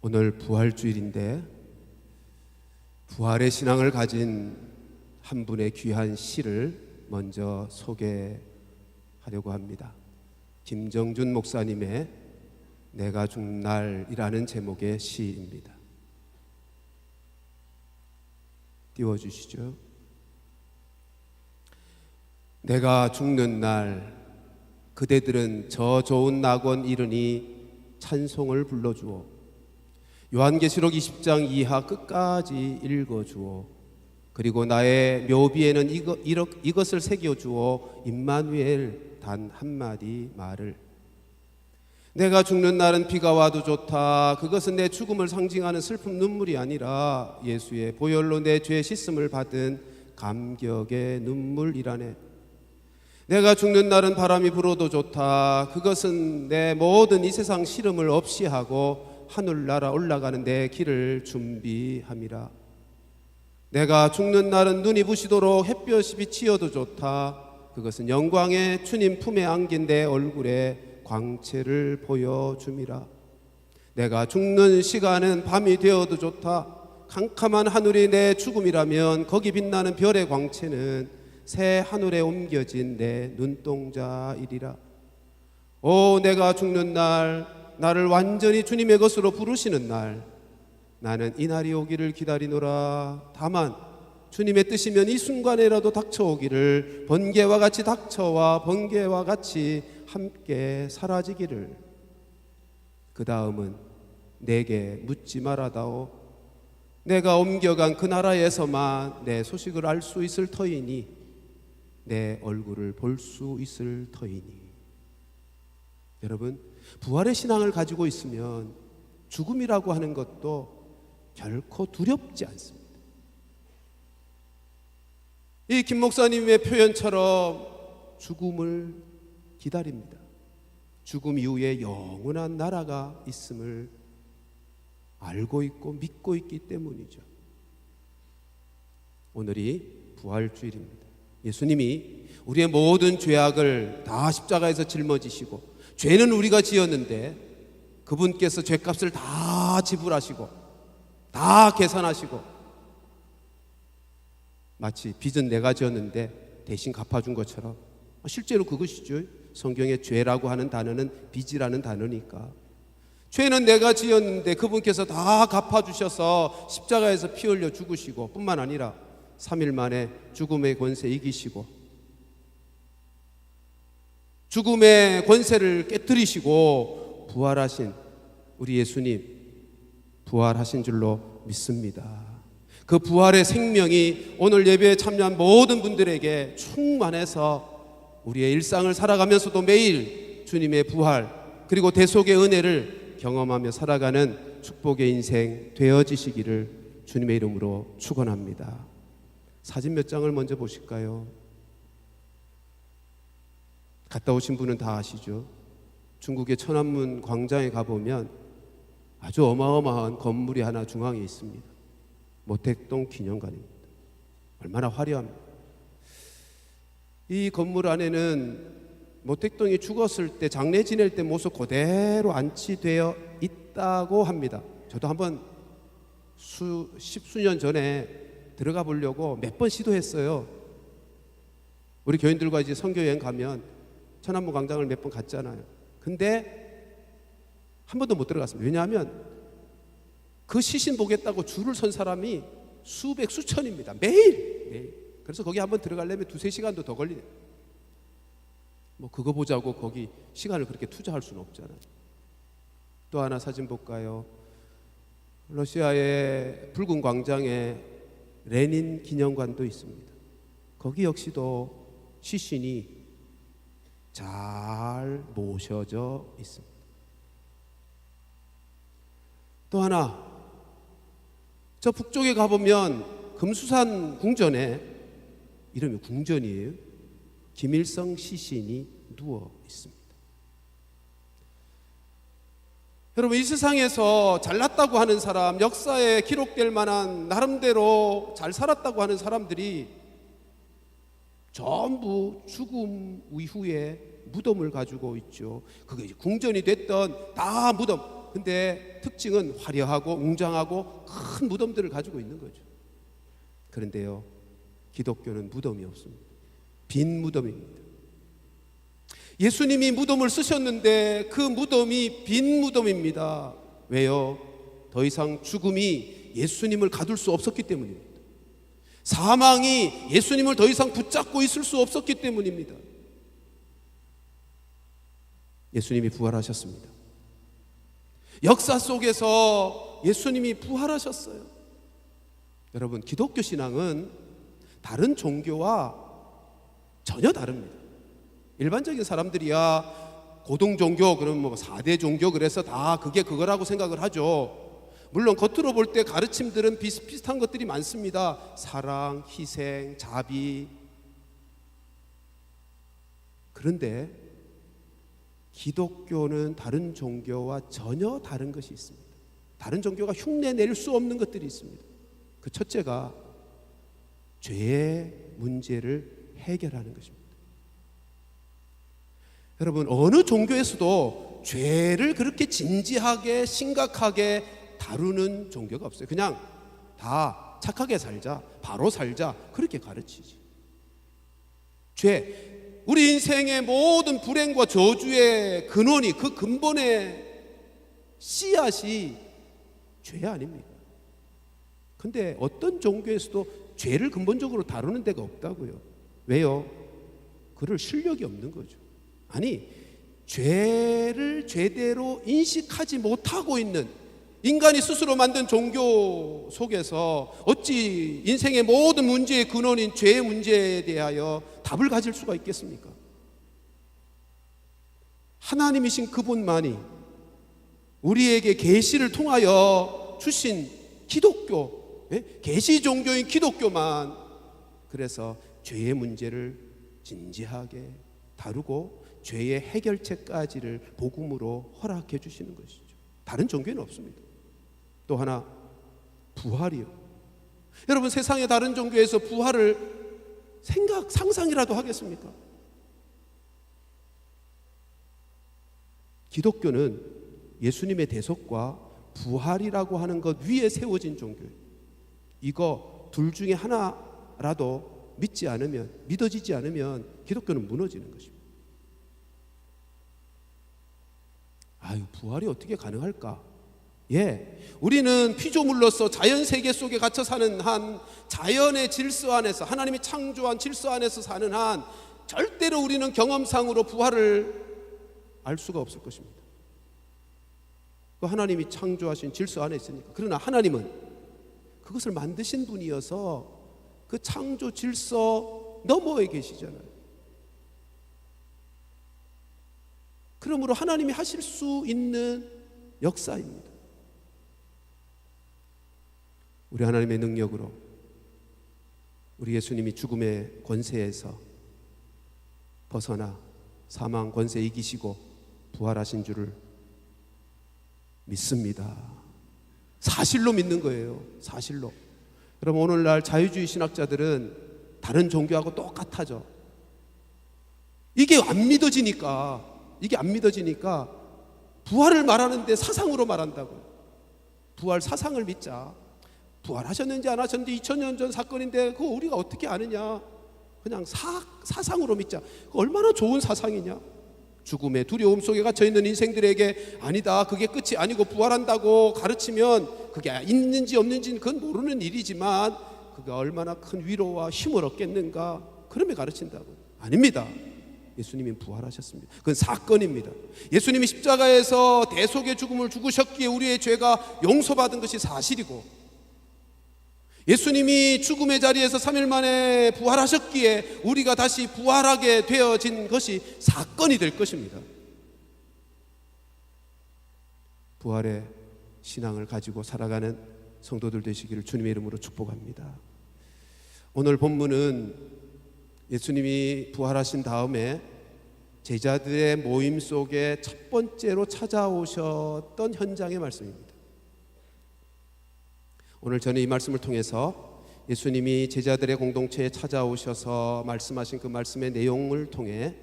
오늘 부활주일인데 부활의 신앙을 가진 한 분의 귀한 시를 먼저 소개하려고 합니다. 김정준 목사님의 내가 죽는 날이라는 제목의 시입니다. 띄워주시죠. 내가 죽는 날 그대들은 저 좋은 낙원 이르니 찬송을 불러주오. 요한계시록 20장 이하 끝까지 읽어주오. 그리고 나의 묘비에는 이것을 새겨주오. 임마누엘 단 한마디 말을. 내가 죽는 날은 비가 와도 좋다. 그것은 내 죽음을 상징하는 슬픔 눈물이 아니라 예수의 보혈로 내 죄 씻음을 받은 감격의 눈물이라네. 내가 죽는 날은 바람이 불어도 좋다. 그것은 내 모든 이 세상 시름을 없이 하고 하늘나라 올라가는 내 길을 준비함이라. 내가 죽는 날은 눈이 부시도록 햇볕이 비치어도 좋다. 그것은 영광의 주님 품에 안긴 내 얼굴에 광채를 보여줌이라. 내가 죽는 시간은 밤이 되어도 좋다. 캄캄한 하늘이 내 죽음이라면 거기 빛나는 별의 광채는 새 하늘에 옮겨진 내 눈동자이리라. 오, 내가 죽는 날, 나를 완전히 주님의 것으로 부르시는 날, 나는 이 날이 오기를 기다리노라. 다만 주님의 뜻이면 이 순간에라도 닥쳐오기를, 번개와 같이 닥쳐와 번개와 같이 함께 사라지기를. 그 다음은 내게 묻지 말아다오. 내가 옮겨간 그 나라에서만 내 소식을 알 수 있을 터이니, 내 얼굴을 볼 수 있을 터이니. 여러분, 부활의 신앙을 가지고 있으면 죽음이라고 하는 것도 결코 두렵지 않습니다. 이 김 목사님의 표현처럼 죽음을 기다립니다. 죽음 이후에 영원한 나라가 있음을 알고 있고 믿고 있기 때문이죠. 오늘이 부활주일입니다. 예수님이 우리의 모든 죄악을 다 십자가에서 짊어지시고, 죄는 우리가 지었는데 그분께서 죄값을 다 지불하시고 다 계산하시고, 마치 빚은 내가 지었는데 대신 갚아준 것처럼, 실제로 그것이죠. 성경에 죄라고 하는 단어는 빚이라는 단어니까, 죄는 내가 지었는데 그분께서 다 갚아주셔서 십자가에서 피 흘려 죽으시고, 뿐만 아니라 3일 만에 죽음의 권세 이기시고 죽음의 권세를 깨뜨리시고 부활하신 우리 예수님, 부활하신 줄로 믿습니다. 그 부활의 생명이 오늘 예배에 참여한 모든 분들에게 충만해서 우리의 일상을 살아가면서도 매일 주님의 부활 그리고 대속의 은혜를 경험하며 살아가는 축복의 인생 되어지시기를 주님의 이름으로 축원합니다. 사진 몇 장을 먼저 보실까요? 갔다 오신 분은 다 아시죠? 중국의 천안문 광장에 가보면 아주 어마어마한 건물이 하나 중앙에 있습니다. 모택동 기념관입니다. 얼마나 화려합니다. 이 건물 안에는 모택동이 죽었을 때 장례 지낼 때 모습 그대로 안치되어 있다고 합니다. 저도 한번 십수년 전에 들어가 보려고 몇 번 시도했어요. 우리 교인들과 이제 선교여행 가면 천안문 광장을 몇 번 갔잖아요. 근데 한 번도 못 들어갔습니다. 왜냐하면 그 시신 보겠다고 줄을 선 사람이 수백 수천입니다. 매일. 그래서 거기 한번 들어가려면 2-3시간도 더 걸리네요. 뭐 그거 보자고 거기 시간을 그렇게 투자할 수는 없잖아요. 또 하나 사진 볼까요? 러시아의 붉은 광장에 레닌 기념관도 있습니다. 거기 역시도 시신이 잘 모셔져 있습니다. 또 하나, 저 북쪽에 가보면 금수산 궁전에, 이름이 궁전이에요, 김일성 시신이 누워 있습니다. 여러분, 이 세상에서 잘났다고 하는 사람, 역사에 기록될 만한 나름대로 잘 살았다고 하는 사람들이 전부 죽음 이후에 무덤을 가지고 있죠. 그게 궁전이 됐던 다 무덤. 근데 특징은 화려하고 웅장하고 큰 무덤들을 가지고 있는 거죠. 그런데요, 기독교는 무덤이 없습니다. 빈 무덤입니다. 예수님이 무덤을 쓰셨는데 그 무덤이 빈 무덤입니다. 왜요? 더 이상 죽음이 예수님을 가둘 수 없었기 때문입니다. 사망이 예수님을 더 이상 붙잡고 있을 수 없었기 때문입니다. 예수님이 부활하셨습니다. 역사 속에서 예수님이 부활하셨어요. 여러분, 기독교 신앙은 다른 종교와 전혀 다릅니다. 일반적인 사람들이야 고등 종교, 그럼 뭐 4대 종교 그래서 다 그게 그거라고 생각을 하죠. 물론 겉으로 볼 때 가르침들은 비슷비슷한 것들이 많습니다. 사랑, 희생, 자비. 그런데 기독교는 다른 종교와 전혀 다른 것이 있습니다. 다른 종교가 흉내 낼 수 없는 것들이 있습니다. 그 첫째가 죄의 문제를 해결하는 것입니다. 여러분, 어느 종교에서도 죄를 그렇게 진지하게 심각하게 다루는 종교가 없어요. 그냥 다 착하게 살자, 바로 살자, 그렇게 가르치지. 죄, 우리 인생의 모든 불행과 저주의 근원이, 그 근본의 씨앗이 죄 아닙니까? 근데 어떤 종교에서도 죄를 근본적으로 다루는 데가 없다고요. 왜요? 그럴 실력이 없는 거죠. 아니, 죄를 제대로 인식하지 못하고 있는 인간이 스스로 만든 종교 속에서 어찌 인생의 모든 문제의 근원인 죄의 문제에 대하여 답을 가질 수가 있겠습니까? 하나님이신 그분만이 우리에게 계시를 통하여 주신 기독교, 계시 종교인 기독교만 그래서 죄의 문제를 진지하게 다루고 죄의 해결책까지를 복음으로 허락해 주시는 것이죠. 다른 종교는 없습니다. 또 하나, 부활이요. 여러분, 세상의 다른 종교에서 부활을 상상이라도 하겠습니까? 기독교는 예수님의 대속과 부활이라고 하는 것 위에 세워진 종교예요. 이거 둘 중에 하나라도 믿어지지 않으면 기독교는 무너지는 것입니다. 부활이 어떻게 가능할까? 우리는 피조물로서 자연 세계 속에 갇혀 사는 한, 자연의 질서 안에서, 하나님이 창조한 질서 안에서 사는 한, 절대로 우리는 경험상으로 부활을 알 수가 없을 것입니다. 하나님이 창조하신 질서 안에 있으니까. 그러나 하나님은 그것을 만드신 분이어서 그 창조 질서 너머에 계시잖아요. 그러므로 하나님이 하실 수 있는 역사입니다. 우리 하나님의 능력으로 우리 예수님이 죽음의 권세에서 벗어나 사망 권세 이기시고 부활하신 줄을 믿습니다. 사실로 믿는 거예요. 사실로. 여러분, 오늘날 자유주의 신학자들은 다른 종교하고 똑같아져. 이게 안 믿어지니까 부활을 말하는데 사상으로 말한다고. 부활 사상을 믿자. 부활하셨는지 안 하셨는지 2000년 전 사건인데 그거 우리가 어떻게 아느냐. 그냥 사상으로 믿자. 얼마나 좋은 사상이냐. 죽음의 두려움 속에 갇혀있는 인생들에게 아니다, 그게 끝이 아니고 부활한다고 가르치면 그게 있는지 없는지는 그건 모르는 일이지만 그게 얼마나 큰 위로와 힘을 얻겠는가, 그러면 가르친다고. 아닙니다. 예수님이 부활하셨습니다. 그건 사건입니다. 예수님이 십자가에서 대속의 죽음을 죽으셨기에 우리의 죄가 용서받은 것이 사실이고, 예수님이 죽음의 자리에서 3일 만에 부활하셨기에 우리가 다시 부활하게 되어진 것이 사건이 될 것입니다. 부활의 신앙을 가지고 살아가는 성도들 되시기를 주님의 이름으로 축복합니다. 오늘 본문은 예수님이 부활하신 다음에 제자들의 모임 속에 첫 번째로 찾아오셨던 현장의 말씀입니다. 오늘 저는 이 말씀을 통해서 예수님이 제자들의 공동체에 찾아오셔서 말씀하신 그 말씀의 내용을 통해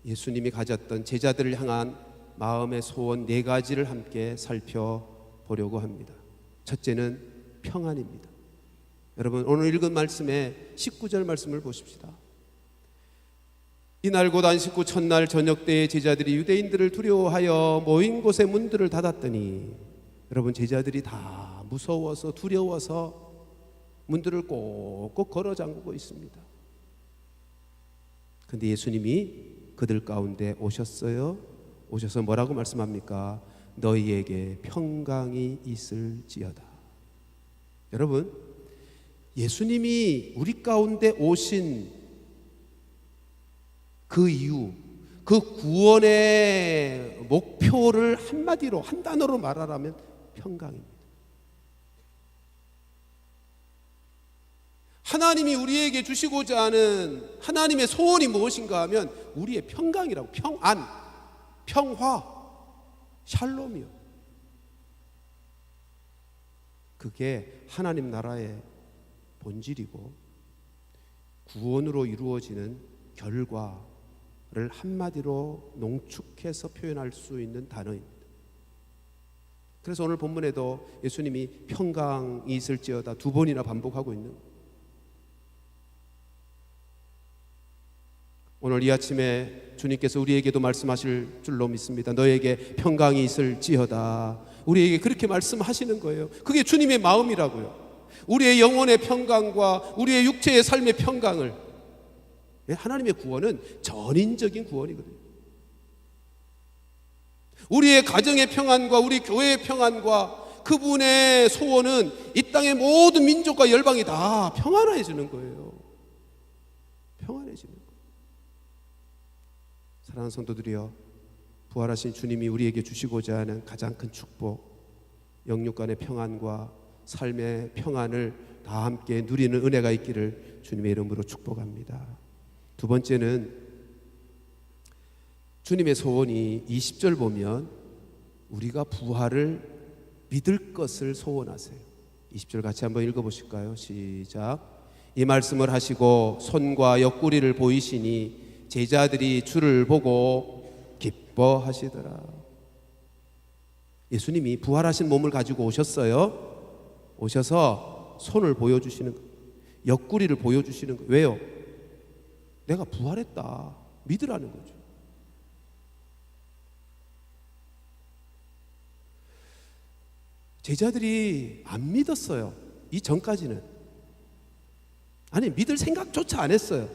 예수님이 가졌던 제자들을 향한 마음의 소원 4가지를 함께 살펴보려고 합니다. 첫째는 평안입니다. 여러분, 오늘 읽은 말씀의 19절 말씀을 보십시다. 이날 곧 안식 후 첫날 저녁 때에 제자들이 유대인들을 두려워하여 모인 곳의 문들을 닫았더니, 여러분, 제자들이 다 무서워서 두려워서 문들을 꼭꼭 걸어 잠그고 있습니다. 그런데 예수님이 그들 가운데 오셨어요. 오셔서 뭐라고 말씀합니까? 너희에게 평강이 있을지어다. 여러분, 예수님이 우리 가운데 오신 그 이유, 그 구원의 목표를 한마디로, 한 단어로 말하라면 평강입니다. 하나님이 우리에게 주시고자 하는 하나님의 소원이 무엇인가 하면 우리의 평강이라고. 평안, 평화, 샬롬이요. 그게 하나님 나라의 본질이고 구원으로 이루어지는 결과를 한마디로 농축해서 표현할 수 있는 단어입니다. 그래서 오늘 본문에도 예수님이 평강이 있을지어다 2번이나 반복하고 있는 거예요. 오늘 이 아침에 주님께서 우리에게도 말씀하실 줄로 믿습니다. 너에게 평강이 있을지어다. 우리에게 그렇게 말씀하시는 거예요. 그게 주님의 마음이라고요. 우리의 영혼의 평강과 우리의 육체의 삶의 평강을. 하나님의 구원은 전인적인 구원이거든요. 우리의 가정의 평안과 우리 교회의 평안과 그분의 소원은 이 땅의 모든 민족과 열방이 다 평안해지는 거예요. 평안해지는 거예요. 사랑하는 성도들이여, 부활하신 주님이 우리에게 주시고자 하는 가장 큰 축복, 영육 간의 평안과 삶의 평안을 다 함께 누리는 은혜가 있기를 주님의 이름으로 축복합니다. 2번째는 주님의 소원이 20절 보면 우리가 부활을 믿을 것을 소원하세요. 20절 같이 한번 읽어보실까요? 시작. 이 말씀을 하시고 손과 옆구리를 보이시니 제자들이 주를 보고 기뻐하시더라. 예수님이 부활하신 몸을 가지고 오셨어요. 오셔서 손을 보여주시는 거예요. 옆구리를 보여주시는 거예요. 왜요? 내가 부활했다 믿으라는 거죠. 제자들이 안 믿었어요. 이 전까지는. 아니, 믿을 생각조차 안 했어요.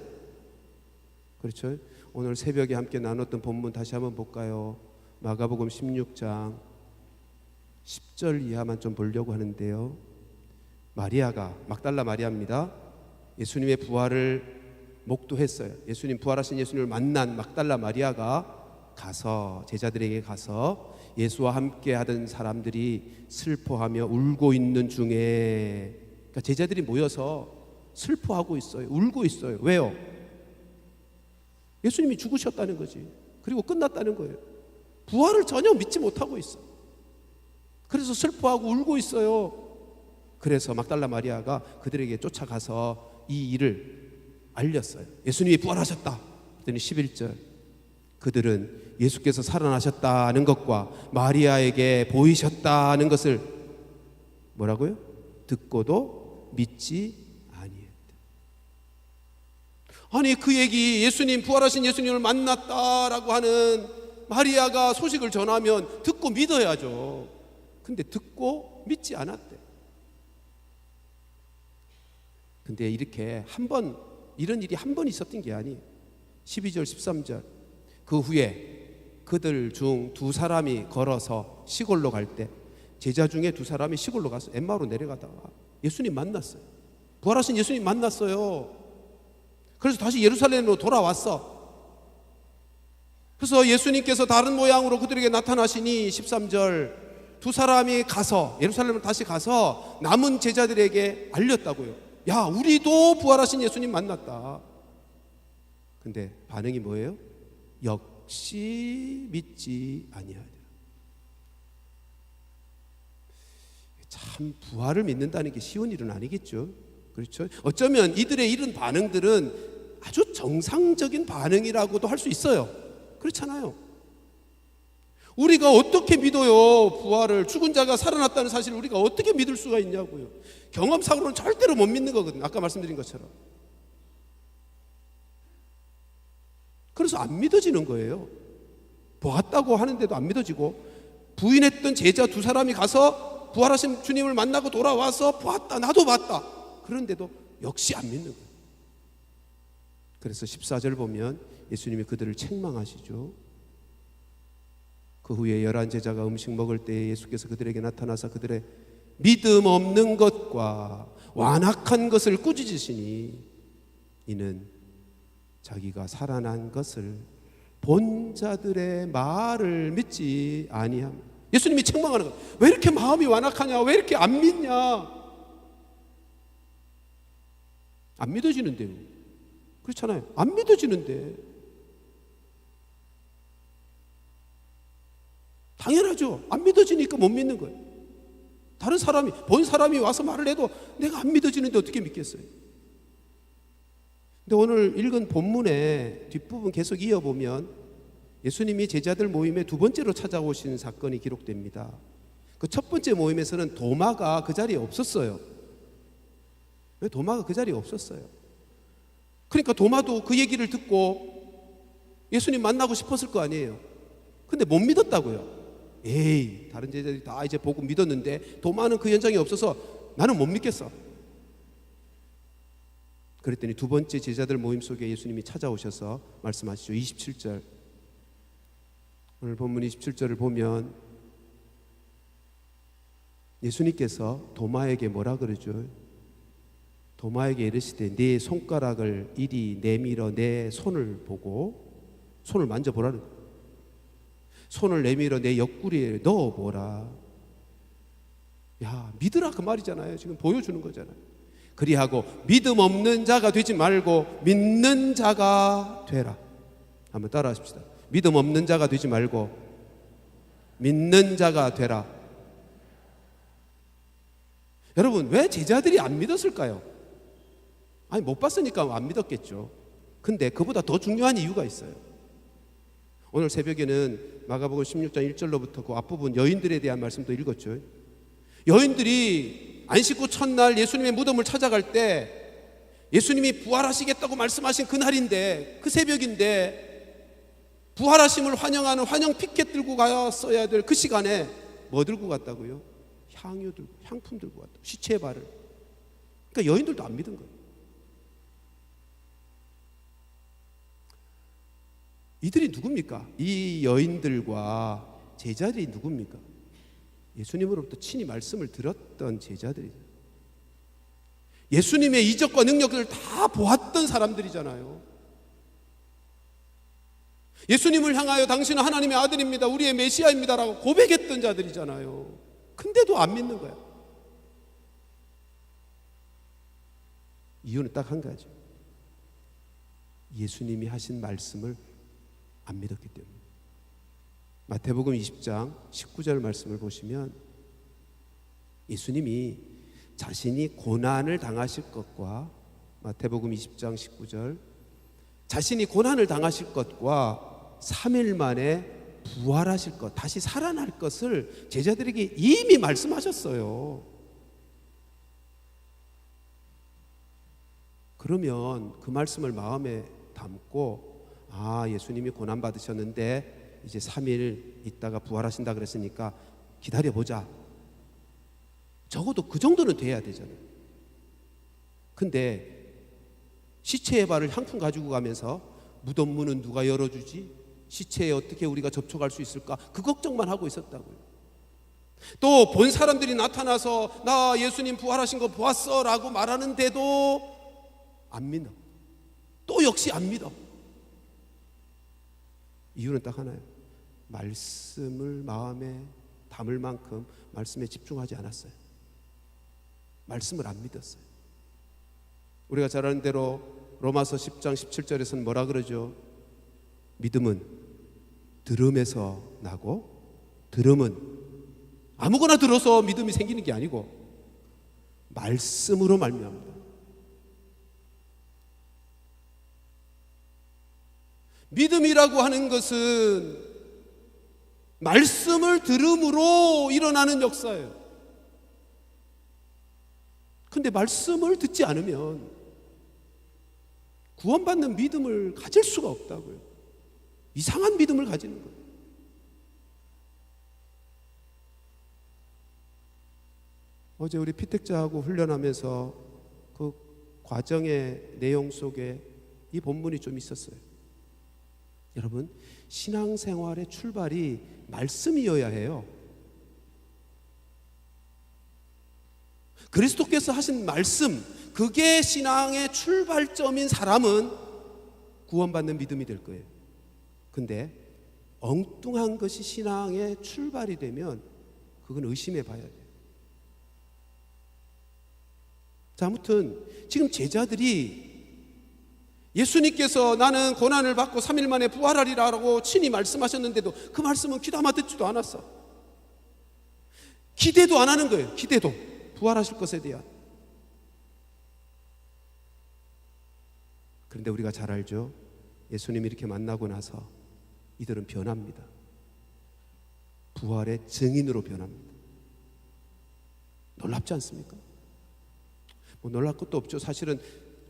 그렇죠? 오늘 새벽에 함께 나눴던 본문 다시 한번 볼까요? 마가복음 16장 10절 이하만 좀 보려고 하는데요. 마리아가, 막달라 마리아입니다. 예수님의 부활을 목도했어요. 예수님, 부활하신 예수님을 만난 막달라 마리아가 가서, 제자들에게 가서 예수와 함께 하던 사람들이 슬퍼하며 울고 있는 중에, 그러니까 제자들이 모여서 슬퍼하고 있어요. 울고 있어요. 왜요? 예수님이 죽으셨다는 거지. 그리고 끝났다는 거예요. 부활을 전혀 믿지 못하고 있어. 그래서 슬퍼하고 울고 있어요. 그래서 막달라 마리아가 그들에게 쫓아가서 이 일을 알렸어요. 예수님이 부활하셨다. 그랬더니 11절, 그들은 예수께서 살아나셨다는 것과 마리아에게 보이셨다는 것을 뭐라고요? 듣고도 믿지 아니했다. 아니, 그 얘기, 예수님, 부활하신 예수님을 만났다라고 하는 마리아가 소식을 전하면 듣고 믿어야죠. 근데 듣고 믿지 않았대. 근데 이렇게 이런 일이 한 번 있었던 게 아니에요. 12절 13절, 그 후에 그들 중 2사람이 걸어서 시골로 갈 때, 제자 중에 2사람이 시골로 가서 엠마오로 내려가다가 예수님 만났어요. 부활하신 예수님 만났어요. 그래서 다시 예루살렘으로 돌아왔어. 그래서 예수님께서 다른 모양으로 그들에게 나타나시니 13절, 2사람이 가서 예루살렘으로 다시 가서 남은 제자들에게 알렸다고요. 야, 우리도 부활하신 예수님 만났다. 근데 반응이 뭐예요? 역시 믿지 아니하리라. 참, 부활을 믿는다는 게 쉬운 일은 아니겠죠. 그렇죠? 어쩌면 이들의 이런 반응들은 아주 정상적인 반응이라고도 할 수 있어요. 그렇잖아요. 우리가 어떻게 믿어요? 부활을, 죽은 자가 살아났다는 사실을 우리가 어떻게 믿을 수가 있냐고요. 경험상으로는 절대로 못 믿는 거거든요. 아까 말씀드린 것처럼. 그래서 안 믿어지는 거예요. 보았다고 하는데도 안 믿어지고, 부인했던 제자 두 사람이 가서 부활하신 주님을 만나고 돌아와서 보았다, 나도 봤다, 그런데도 역시 안 믿는 거예요. 그래서 14절 보면 예수님이 그들을 책망하시죠. 그 후에 11 제자가 음식 먹을 때에 예수께서 그들에게 나타나서 그들의 믿음 없는 것과 완악한 것을 꾸짖으시니 이는 자기가 살아난 것을 본 자들의 말을 믿지 아니함. 예수님이 책망하는 거예요. 왜 이렇게 마음이 완악하냐? 왜 이렇게 안 믿냐? 안 믿어지는데요. 그렇잖아요. 안 믿어지는데. 당연하죠. 안 믿어지니까 못 믿는 거예요. 다른 사람이, 본 사람이 와서 말을 해도 내가 안 믿어지는데 어떻게 믿겠어요? 근데 오늘 읽은 본문의 뒷부분 계속 이어보면 예수님이 제자들 모임에 두 번째로 찾아오신 사건이 기록됩니다. 그 첫 번째 모임에서는 도마가 그 자리에 없었어요. 왜 도마가 그 자리에 없었어요? 그러니까 도마도 그 얘기를 듣고 예수님 만나고 싶었을 거 아니에요. 근데 못 믿었다고요. 에이, 다른 제자들이 다 이제 보고 믿었는데 도마는 그 현장에 없어서 나는 못 믿겠어. 그랬더니 두 번째 제자들 모임 속에 예수님이 찾아오셔서 말씀하시죠. 27절, 오늘 본문 27절을 보면 예수님께서 도마에게 뭐라 그러죠? 도마에게 이르시되 네 손가락을 이리 내밀어 내 손을 보고, 손을 만져보라는 거예요. 손을 내밀어 내 옆구리에 넣어보라. 야, 믿으라 그 말이잖아요. 지금 보여주는 거잖아요. 그리하고 믿음 없는 자가 되지 말고 믿는 자가 되라. 한번 따라 하십시다. 믿음 없는 자가 되지 말고 믿는 자가 되라. 여러분, 왜 제자들이 안 믿었을까요? 아니, 못 봤으니까 안 믿었겠죠. 근데 그보다 더 중요한 이유가 있어요. 오늘 새벽에는 마가복음 16장 1절로부터 그 앞부분 여인들에 대한 말씀도 읽었죠. 여인들이 안식구 첫날 예수님의 무덤을 찾아갈 때 예수님이 부활하시겠다고 말씀하신 그날인데, 그 새벽인데, 부활하심을 환영하는 환영 피켓 들고 갔어야 될 그 시간에 뭐 들고 갔다고요? 향유 들고, 향품 들고 갔다. 시체의 발을. 그러니까 여인들도 안 믿은 거예요. 이들이 누굽니까? 이 여인들과 제자들이 누굽니까? 예수님으로부터 친히 말씀을 들었던 제자들이죠. 예수님의 이적과 능력을 다 보았던 사람들이잖아요. 예수님을 향하여 당신은 하나님의 아들입니다, 우리의 메시아입니다 라고 고백했던 자들이잖아요. 근데도 안 믿는 거야. 이유는 딱 한 가지. 예수님이 하신 말씀을 안 믿었기 때문에. 마태복음 20장 19절 말씀을 보시면 예수님이 자신이 고난을 당하실 것과, 마태복음 20장 19절, 자신이 고난을 당하실 것과 3일 만에 부활하실 것, 다시 살아날 것을 제자들에게 이미 말씀하셨어요. 그러면 그 말씀을 마음에 담고, 아, 예수님이 고난 받으셨는데 이제 3일 있다가 부활하신다 그랬으니까 기다려보자. 적어도 그 정도는 돼야 되잖아요. 근데 시체의 발을 향품 가지고 가면서 무덤 문은 누가 열어주지? 시체에 어떻게 우리가 접촉할 수 있을까? 그 걱정만 하고 있었다고요. 또 본 사람들이 나타나서 나 예수님 부활하신 거 보았어 라고 말하는데도 안 믿어. 또 역시 안 믿어. 이유는 딱 하나예요. 말씀을 마음에 담을 만큼 말씀에 집중하지 않았어요. 말씀을 안 믿었어요. 우리가 잘 아는 대로 로마서 10장 17절에서는 뭐라 그러죠? 믿음은 들음에서 나고, 들음은 아무거나 들어서 믿음이 생기는 게 아니고 말씀으로 말미암는다. 믿음이라고 하는 것은 말씀을 들음으로 일어나는 역사예요. 근데 말씀을 듣지 않으면 구원받는 믿음을 가질 수가 없다고요. 이상한 믿음을 가지는 거예요. 어제 우리 피택자하고 훈련하면서 그 과정의 내용 속에 이 본문이 좀 있었어요. 여러분, 신앙생활의 출발이 말씀이어야 해요. 그리스도께서 하신 말씀, 그게 신앙의 출발점인 사람은 구원받는 믿음이 될 거예요. 근데 엉뚱한 것이 신앙의 출발이 되면 그건 의심해 봐야 돼요. 자, 아무튼 지금 제자들이 예수님께서 나는 고난을 받고 3일 만에 부활하리라고 친히 말씀하셨는데도 그 말씀은 귀담아 듣지도 않았어. 기대도 안 하는 거예요. 기대도 부활하실 것에 대한. 그런데 우리가 잘 알죠. 예수님이 이렇게 만나고 나서 이들은 변합니다. 부활의 증인으로 변합니다. 놀랍지 않습니까? 뭐 놀랄 것도 없죠. 사실은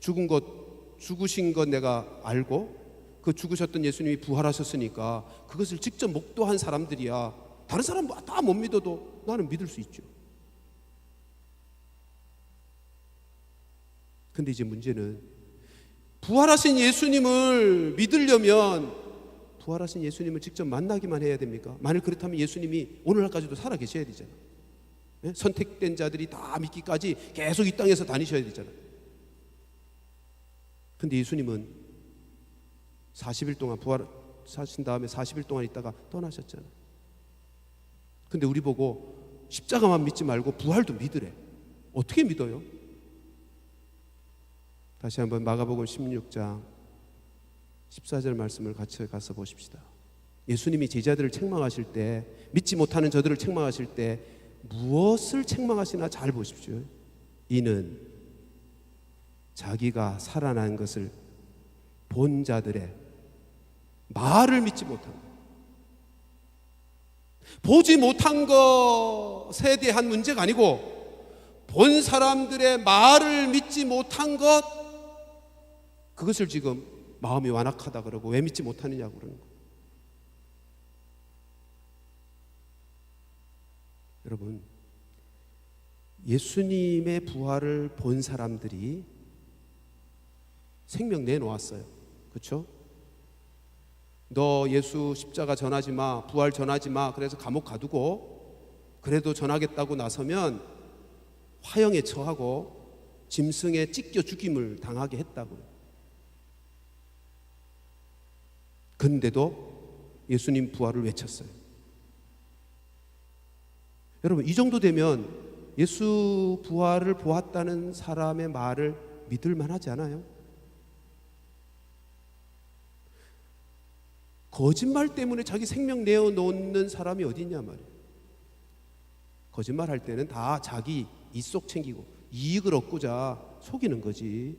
죽으신 것 내가 알고 그 죽으셨던 예수님이 부활하셨으니까 그것을 직접 목도한 사람들이야. 다른 사람 다 못 믿어도 나는 믿을 수 있죠. 근데 이제 문제는 부활하신 예수님을 믿으려면 부활하신 예수님을 직접 만나기만 해야 됩니까? 만일 그렇다면 예수님이 오늘날까지도 살아 계셔야 되잖아. 네? 선택된 자들이 다 믿기까지 계속 이 땅에서 다니셔야 되잖아. 근데 예수님은 40일 동안 부활하신 다음에 40일 동안 있다가 떠나셨잖아. 근데 우리 보고 십자가만 믿지 말고 부활도 믿으래. 어떻게 믿어요? 다시 한번 마가복음 16장 14절 말씀을 같이 가서 보십시다. 예수님이 제자들을 책망하실 때, 믿지 못하는 저들을 책망하실 때 무엇을 책망하시나 잘 보십시오. 이는 자기가 살아난 것을 본 자들의 말을 믿지 못한 것, 보지 못한 것에 대한 문제가 아니고 본 사람들의 말을 믿지 못한 것, 그것을 지금 마음이 완악하다 그러고 왜 믿지 못하느냐고 그러는 거예요. 여러분, 예수님의 부활을 본 사람들이 생명 내놓았어요. 그렇죠? 너 예수 십자가 전하지 마, 부활 전하지 마, 그래서 감옥 가두고 그래도 전하겠다고 나서면 화형에 처하고 짐승에 찢겨 죽임을 당하게 했다고요. 그런데도 예수님 부활을 외쳤어요. 여러분, 이 정도 되면 예수 부활을 보았다는 사람의 말을 믿을 만하지 않아요? 거짓말 때문에 자기 생명 내어놓는 사람이 어디 있냐 말이에요. 거짓말 할 때는 다 자기 이속 챙기고 이익을 얻고자 속이는 거지.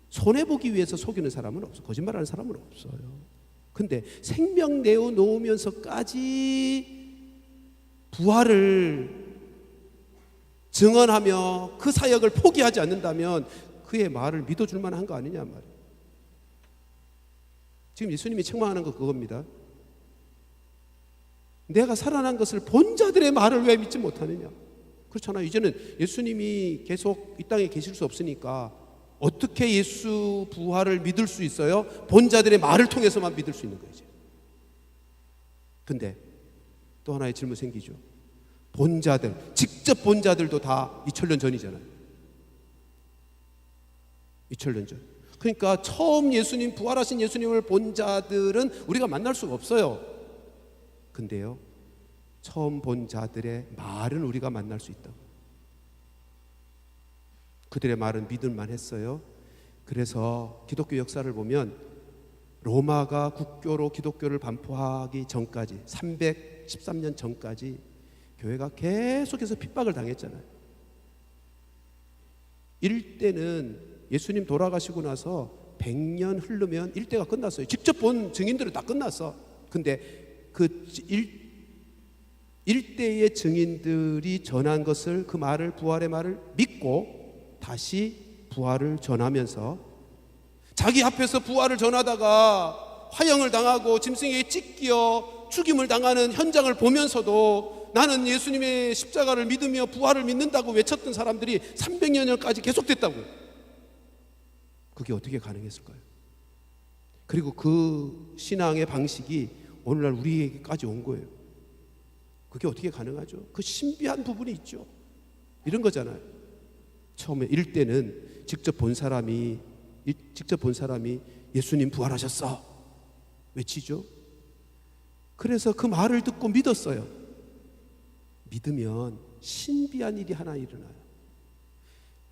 손해보기 위해서 속이는 사람은 없어. 거짓말하는 사람은 없어요. 근데 생명 내어놓으면서까지 부활을 증언하며 그 사역을 포기하지 않는다면 그의 말을 믿어줄 만한 거 아니냐 말이에요. 지금 예수님이 책망하는 거 그겁니다. 내가 살아난 것을 본 자들의 말을 왜 믿지 못하느냐. 그렇잖아요. 이제는 예수님이 계속 이 땅에 계실 수 없으니까 어떻게 예수 부활을 믿을 수 있어요? 본 자들의 말을 통해서만 믿을 수 있는 거예요. 근데 또 하나의 질문 생기죠. 본 자들, 직접 본 자들도 다 2000년 전이잖아요. 2000년 전. 그러니까 처음 예수님, 부활하신 예수님을 본 자들은 우리가 만날 수가 없어요. 근데요, 처음 본 자들의 말은 우리가 만날 수 있다. 그들의 말은 믿을만 했어요. 그래서 기독교 역사를 보면 로마가 국교로 기독교를 반포하기 전까지 313년 전까지 교회가 계속해서 핍박을 당했잖아요. 일대는 예수님 돌아가시고 나서 100년 흐르면 일대가 끝났어요. 직접 본 증인들은 다 끝났어. 근데 그 일대의 증인들이 전한 것을, 그 말을, 부활의 말을 믿고 다시 부활을 전하면서 자기 앞에서 부활을 전하다가 화형을 당하고 짐승에게 찢겨 죽임을 당하는 현장을 보면서도 나는 예수님의 십자가를 믿으며 부활을 믿는다고 외쳤던 사람들이 300여 년까지 계속됐다고. 그게 어떻게 가능했을까요? 그리고 그 신앙의 방식이 오늘날 우리에게까지 온 거예요. 그게 어떻게 가능하죠? 그 신비한 부분이 있죠. 이런 거잖아요. 처음에 일대는 직접 본 사람이 예수님 부활하셨어 외치죠. 그래서 그 말을 듣고 믿었어요. 믿으면 신비한 일이 하나 일어나요.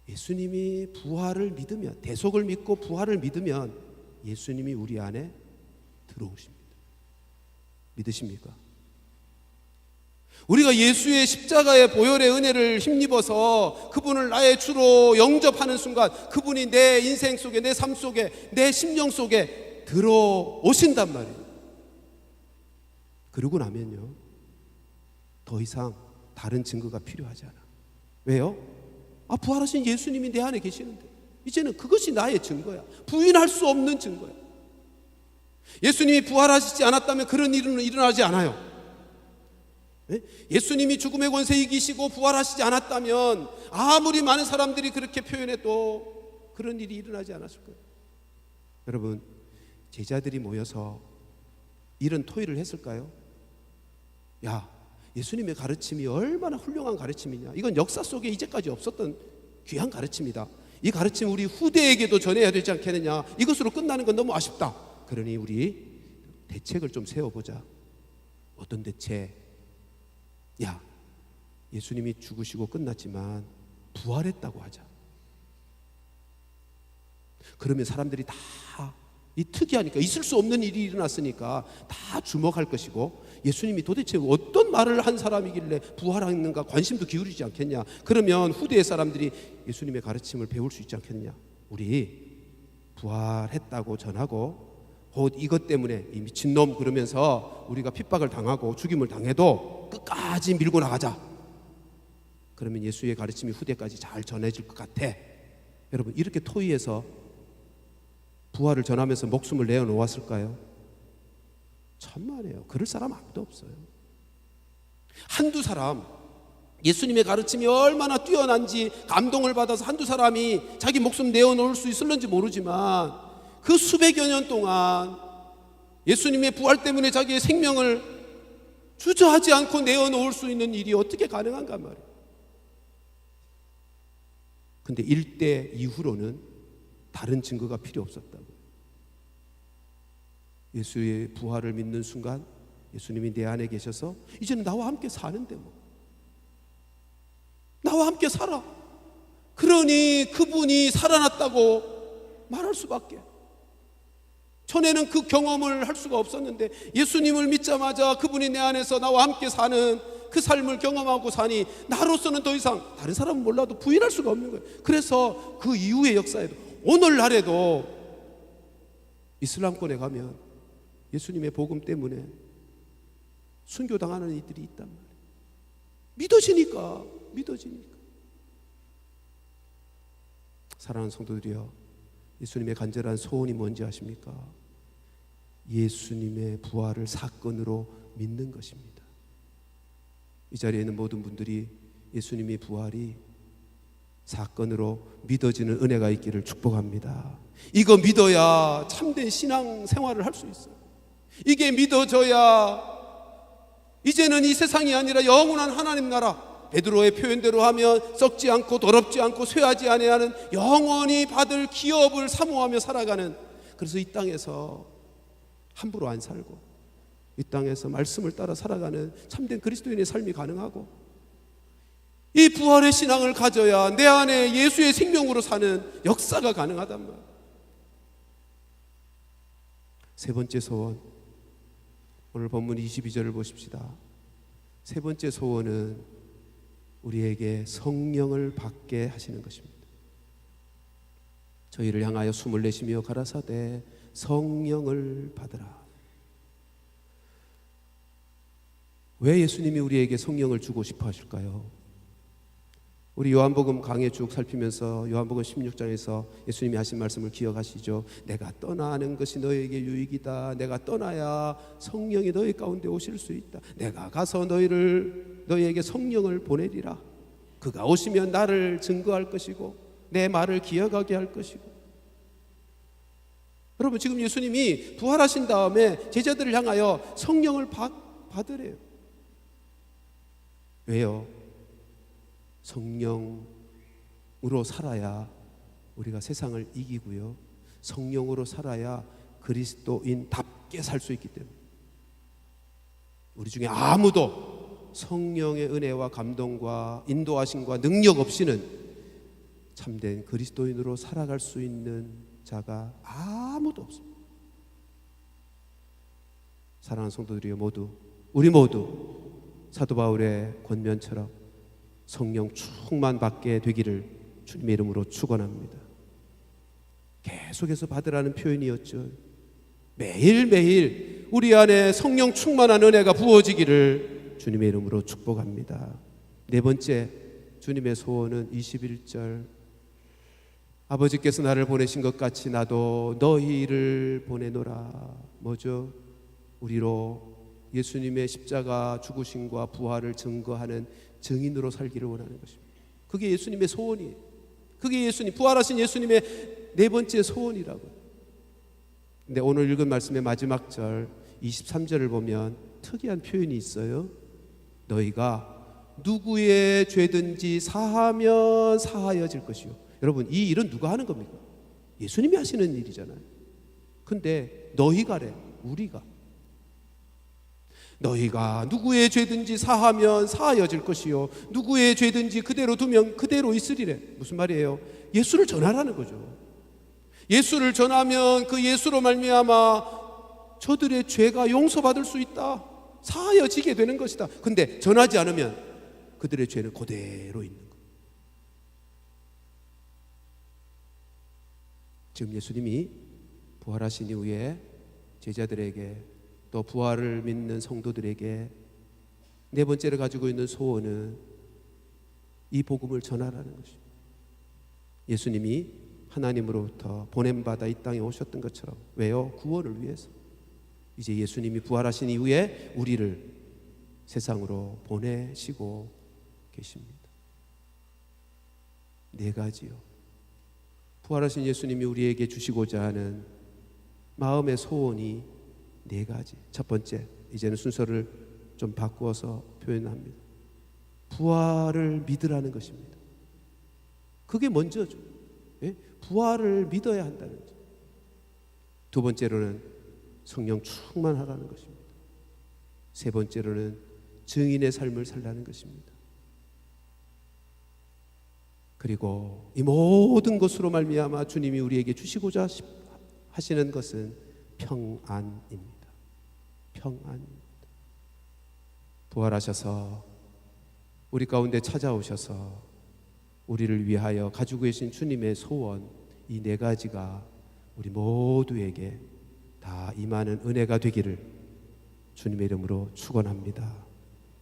예수님이 부활을 믿으면, 대속을 믿고 부활을 믿으면 예수님이 우리 안에 들어오십니다. 믿으십니까? 우리가 예수의 십자가의 보혈의 은혜를 힘입어서 그분을 나의 주로 영접하는 순간 그분이 내 인생 속에, 내 삶 속에, 내 심령 속에 들어오신단 말이에요. 그러고 나면요, 더 이상 다른 증거가 필요하지 않아. 왜요? 부활하신 예수님이 내 안에 계시는데 이제는 그것이 나의 증거야. 부인할 수 없는 증거야. 예수님이 부활하시지 않았다면 그런 일은 일어나지 않아요. 예수님이 죽음의 권세 이기시고 부활하시지 않았다면 아무리 많은 사람들이 그렇게 표현해도 그런 일이 일어나지 않았을 거예요. 여러분, 제자들이 모여서 이런 토의를 했을까요? 야, 예수님의 가르침이 얼마나 훌륭한 가르침이냐. 이건 역사 속에 이제까지 없었던 귀한 가르침이다. 이 가르침 우리 후대에게도 전해야 되지 않겠느냐. 이것으로 끝나는 건 너무 아쉽다. 그러니 우리 대책을 좀 세워보자. 어떤 대책? 야, 예수님이 죽으시고 끝났지만 부활했다고 하자. 그러면 사람들이 다 이 특이하니까, 있을 수 없는 일이 일어났으니까 다 주목할 것이고, 예수님이 도대체 어떤 말을 한 사람이길래 부활했는가 관심도 기울이지 않겠냐. 그러면 후대의 사람들이 예수님의 가르침을 배울 수 있지 않겠냐. 우리 부활했다고 전하고 곧 이것 때문에 이 미친놈 그러면서 우리가 핍박을 당하고 죽임을 당해도 끝까지 밀고 나가자. 그러면 예수의 가르침이 후대까지 잘 전해질 것 같아. 여러분, 이렇게 토의해서 부활을 전하면서 목숨을 내어놓았을까요? 천만에요. 그럴 사람 아무도 없어요. 한두 사람, 예수님의 가르침이 얼마나 뛰어난지 감동을 받아서 한두 사람이 자기 목숨 내어놓을 수 있을는지 모르지만 그 수백여 년 동안 예수님의 부활 때문에 자기의 생명을 주저하지 않고 내어놓을 수 있는 일이 어떻게 가능한가 말이에요. 근데 일대 이후로는 다른 증거가 필요 없었다고. 예수의 부활을 믿는 순간 예수님이 내 안에 계셔서 이제는 나와 함께 사는데 뭐. 나와 함께 살아. 그러니 그분이 살아났다고 말할 수밖에. 전에는 그 경험을 할 수가 없었는데 예수님을 믿자마자 그분이 내 안에서 나와 함께 사는 그 삶을 경험하고 사니 나로서는 더 이상 다른 사람은 몰라도 부인할 수가 없는 거예요. 그래서 그 이후의 역사에도, 오늘날에도 이슬람권에 가면 예수님의 복음 때문에 순교당하는 이들이 있단 말이에요. 믿어지니까. 사랑하는 성도들이여, 예수님의 간절한 소원이 뭔지 아십니까? 예수님의 부활을 사건으로 믿는 것입니다. 이 자리에 있는 모든 분들이 예수님의 부활이 사건으로 믿어지는 은혜가 있기를 축복합니다. 이거 믿어야 참된 신앙 생활을 할 수 있어요. 이게 믿어져야 이제는 이 세상이 아니라 영원한 하나님 나라, 베드로의 표현대로 하면 썩지 않고 더럽지 않고 쇠하지 아니하는 영원히 받을 기업을 사모하며 살아가는, 그래서 이 땅에서 함부로 안 살고 이 땅에서 말씀을 따라 살아가는 참된 그리스도인의 삶이 가능하고, 이 부활의 신앙을 가져야 내 안에 예수의 생명으로 사는 역사가 가능하단 말이에요. 세 번째 소원, 오늘 본문 22절을 보십시다. 세 번째 소원은 우리에게 성령을 받게 하시는 것입니다. 저희를 향하여 숨을 내쉬며 가라사대 성령을 받으라. 왜 예수님이 우리에게 성령을 주고 싶어 하실까요? 우리 요한복음 강해 쭉 살피면서 요한복음 16장에서 예수님이 하신 말씀을 기억하시죠? 내가 떠나는 것이 너에게 유익이다. 내가 떠나야 성령이 너희 가운데 오실 수 있다. 내가 가서 너희에게 성령을 보내리라. 그가 오시면 나를 증거할 것이고 내 말을 기억하게 할 것이고. 여러분, 지금 예수님이 부활하신 다음에 제자들을 향하여 성령을 받으래요. 왜요? 성령으로 살아야 우리가 세상을 이기고요, 성령으로 살아야 그리스도인답게 살 수 있기 때문에. 우리 중에 아무도 성령의 은혜와 감동과 인도하심과 능력 없이는 참된 그리스도인으로 살아갈 수 있는 자가 아무도 없습니다. 사랑하는 성도들이여, 우리 모두 사도 바울의 권면처럼 성령 충만 받게 되기를 주님의 이름으로 축원합니다. 계속해서 받으라는 표현이었죠. 매일매일 우리 안에 성령 충만한 은혜가 부어지기를 주님의 이름으로 축복합니다. 네 번째, 주님의 소원은 21절, 아버지께서 나를 보내신 것 같이 나도 너희를 보내노라. 뭐죠? 우리로 예수님의 십자가 죽으심과 부활을 증거하는 증인으로 살기를 원하는 것입니다. 그게 예수님의 소원이에요. 그게 부활하신 예수님의 네 번째 소원이라고요. 근데 오늘 읽은 말씀의 마지막 절 23절을 보면 특이한 표현이 있어요. 너희가 누구의 죄든지 사하면 사하여질 것이요. 여러분, 이 일은 누가 하는 겁니까? 예수님이 하시는 일이잖아요. 근데 너희가래, 우리가. 너희가 누구의 죄든지 사하면 사하여질 것이요 누구의 죄든지 그대로 두면 그대로 있으리래. 무슨 말이에요? 예수를 전하라는 거죠. 예수를 전하면 그 예수로 말미암아 저들의 죄가 용서받을 수 있다, 사하여지게 되는 것이다. 근데 전하지 않으면 그들의 죄는 그대로 있는 거예요. 지금 예수님이 부활하신 이후에 제자들에게 또 부활을 믿는 성도들에게 네 번째로 가지고 있는 소원은 이 복음을 전하라는 것입니다. 예수님이 하나님으로부터 보냄받아 이 땅에 오셨던 것처럼. 왜요? 구원을 위해서. 이제 예수님이 부활하신 이후에 우리를 세상으로 보내시고 계십니다. 네 가지요. 부활하신 예수님이 우리에게 주시고자 하는 마음의 소원이 네 가지. 첫 번째, 이제는 순서를 좀 바꾸어서 표현합니다. 부활을 믿으라는 것입니다. 그게 먼저죠. 예? 부활을 믿어야 한다는 거죠. 두 번째로는 성령 충만하라는 것입니다. 세 번째로는 증인의 삶을 살라는 것입니다. 그리고 이 모든 것으로 말미암아 주님이 우리에게 주시고자 하시는 것은 평안입니다. 평안입니다. 부활하셔서 우리 가운데 찾아오셔서 우리를 위하여 가지고 계신 주님의 소원, 이 네 가지가 우리 모두에게 다 임하는 은혜가 되기를 주님의 이름으로 축원합니다.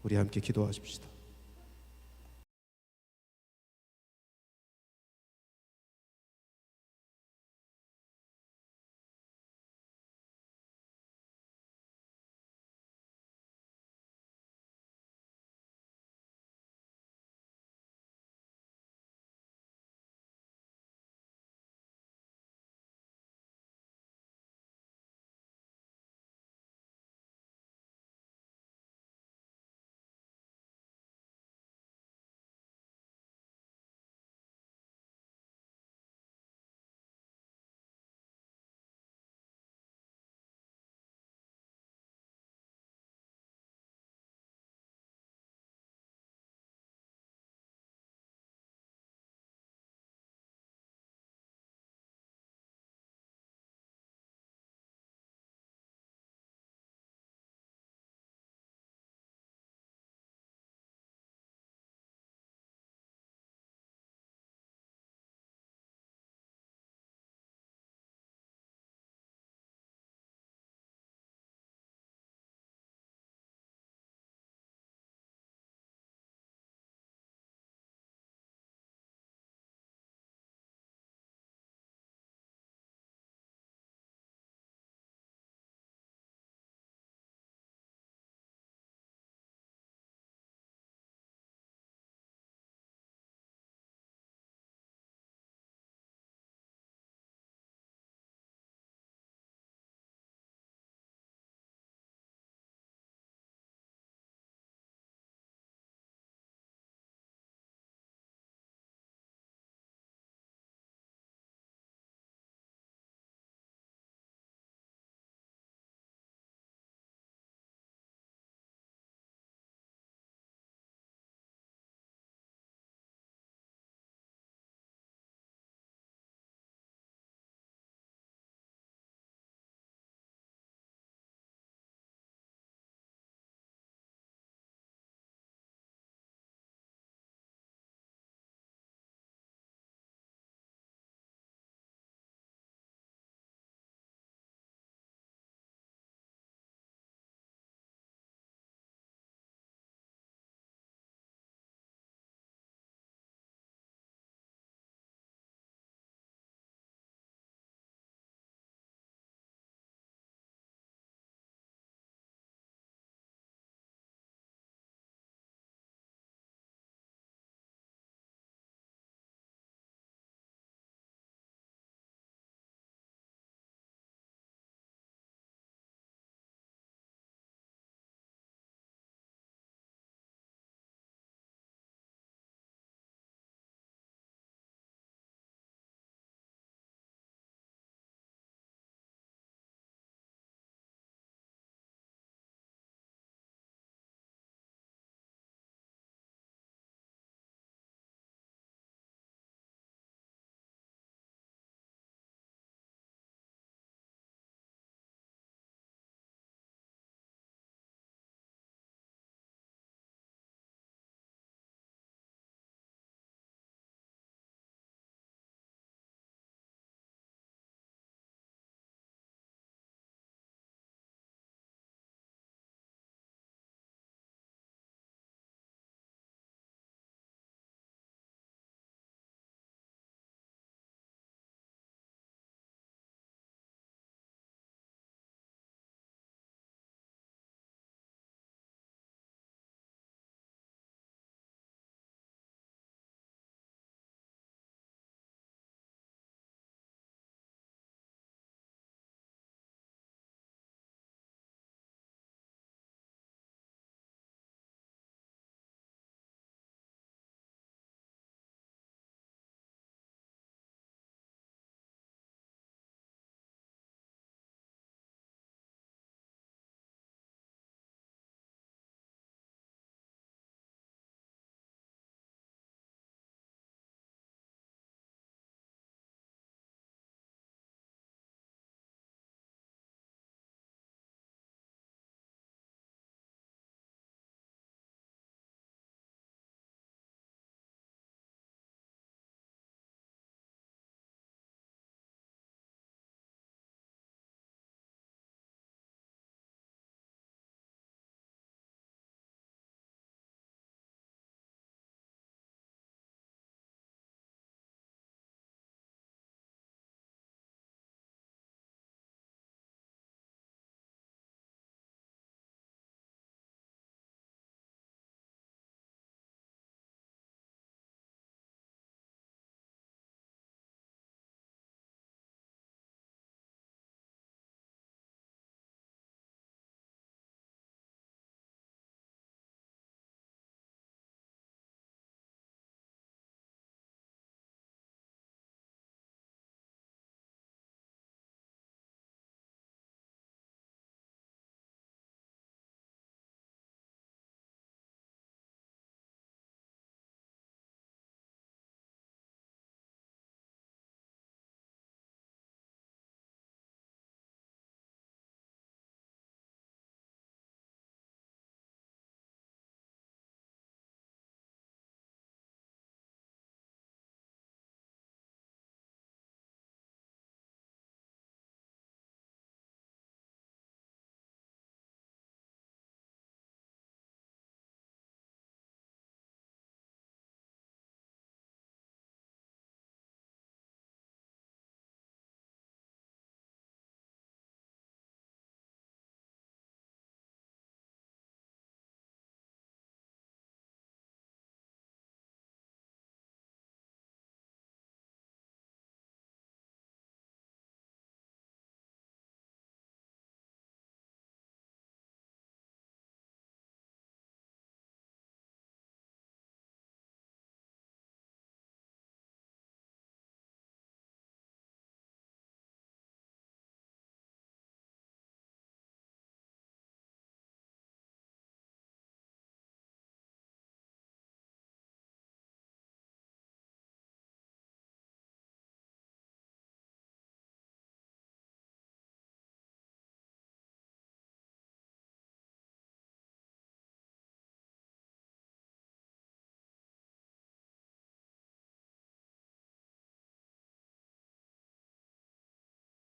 우리 함께 기도하십시다.